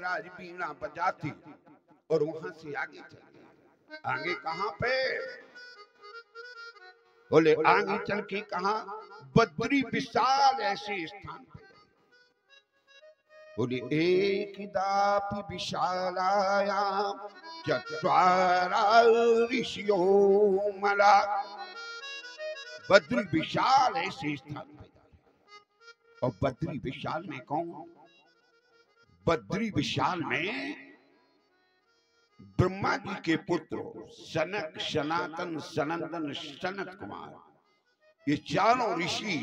महाराज वीणा बजाते और वहां से आगे चले। आगे कहां पे? बोले आगे चल के कहा? बद्री विशाल ऐसे स्थान पे। बोले एक दापि विशालायाम चत्वारा ऋषियों मला। बद्री विशाल ऐसे स्थान पे। और बद्री विशाल में कौन? बद्री विशाल में ब्रह्मा जी के पुत्र सनक, सनातन, सनंदन, सनत कुमार, ये चारों ऋषि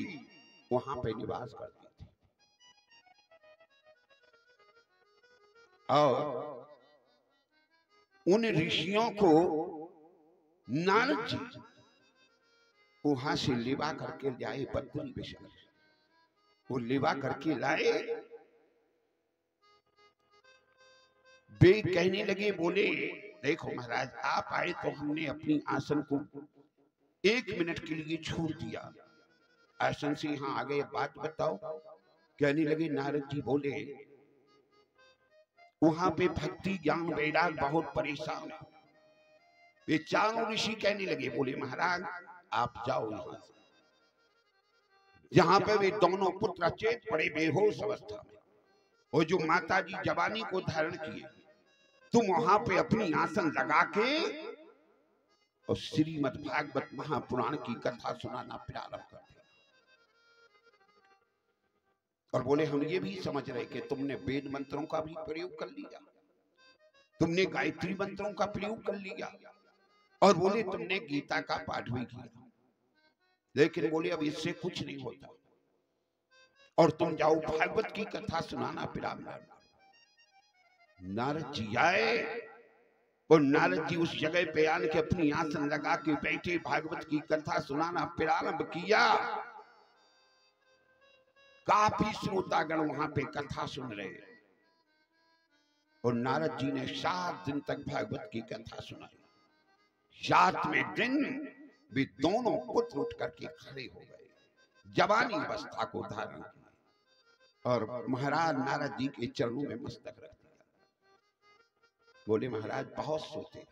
वहां पे निवास करते थे। और उन ऋषियों को नारद जी वहां से लिवा करके लाए। बद्री विशाल वो लिवा करके लाए। वे कहने लगे, बोले देखो महाराज आप आए तो हमने अपनी आसन को 1 मिनट के लिए छोड़ दिया, आसन से यहाँ आ गए, बात बताओ। कहने लगे नारद जी बोले वहां पे भक्ति ज्ञान वैराग बहुत परेशान है। वे चारों ऋषि कहने लगे, बोले महाराज आप जाओ यहाँ से। जहां पे वे दोनों पुत्र अचेत पड़े बेहोश अवस्था में, और जो माता जी जवानी को धारण किए, तुम वहां पे अपनी आसन लगा के और श्रीमद् भागवत महापुराण की कथा सुनाना प्रारंभ कर दिया। और बोले हम ये भी समझ रहे कि तुमने वेद मंत्रों का भी प्रयोग कर लिया, तुमने गायत्री मंत्रों का प्रयोग कर लिया, और बोले तुमने गीता का पाठ भी किया, लेकिन बोले अब इससे कुछ नहीं होता, और तुम जाओ भागवत की कथा सुनाना प्रारंभ। नारद जी आए और नारद जी उस जगह पे आने के अपनी आसन लगा के बैठे, भागवत की कथा सुनाना प्रारंभ किया। काफी श्रोतागण वहां पे कथा सुन रहे, और नारद जी ने 7 दिन तक भागवत की कथा सुनाई। 7वें दिन वे दोनों पुत्र उठ करके खड़े हो गए, जवानी अवस्था को धारण किया, और महाराज नारद जी के चरणों में मस्तक रख दिया। बोले महाराज बहुत सोते,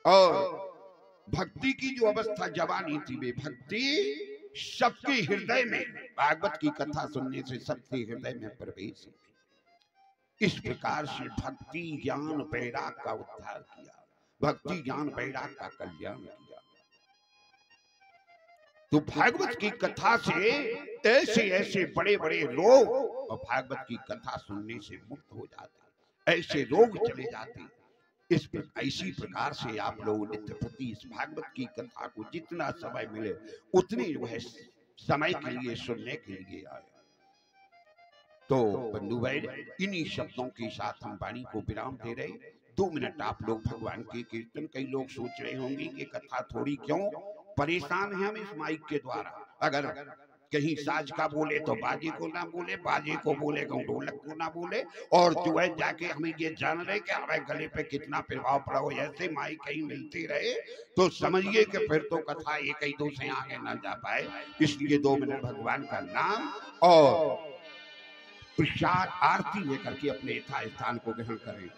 और भक्ति की जो अवस्था जवानी थी, वे भक्ति सबके हृदय में, भागवत की कथा सुनने से सबके हृदय में प्रवेश हुई। इस प्रकार से भक्ति ज्ञान वैराग का उद्धार किया, भक्ति ज्ञान वैराग का कल्याण किया। तो भागवत की कथा से ऐसे ऐसे बड़े बड़े रोग और भागवत की कथा सुनने से मुक्त हो जाते, ऐसे रोग चले जाते। इसी प्रकार से आप लोग नित्य प्रति इस भागवत की कथा को जितना समय मिले उतने जो है समय के लिए सुनने के लिए आए। तो बंधु भाई इन्हीं शब्दों के साथ हम वाणी को विराम दे रहे। 2 मिनट आप लोग भगवान के कीर्तन। कई लोग सोच रहे होंगे कि कथा थोड़ी क्यों, परेशान है हम इस माइक के द्वारा। अगर कहीं साज का बोले तो बाजे को ना बोले, बाजे को बोले तो ढोलक को ना बोले, और जो है जाके हमें ये जान रहे कि हमारे गले पे कितना प्रभाव पड़ा हो। ऐसे माइक कहीं मिलती रहे तो समझिए कि फिर तो कथा एक ही दो से आगे ना जा पाए। इसलिए 2 मिनट भगवान का नाम और प्रसाद आरती लेकर के अपने यथा स्थान को ग्रहण करें।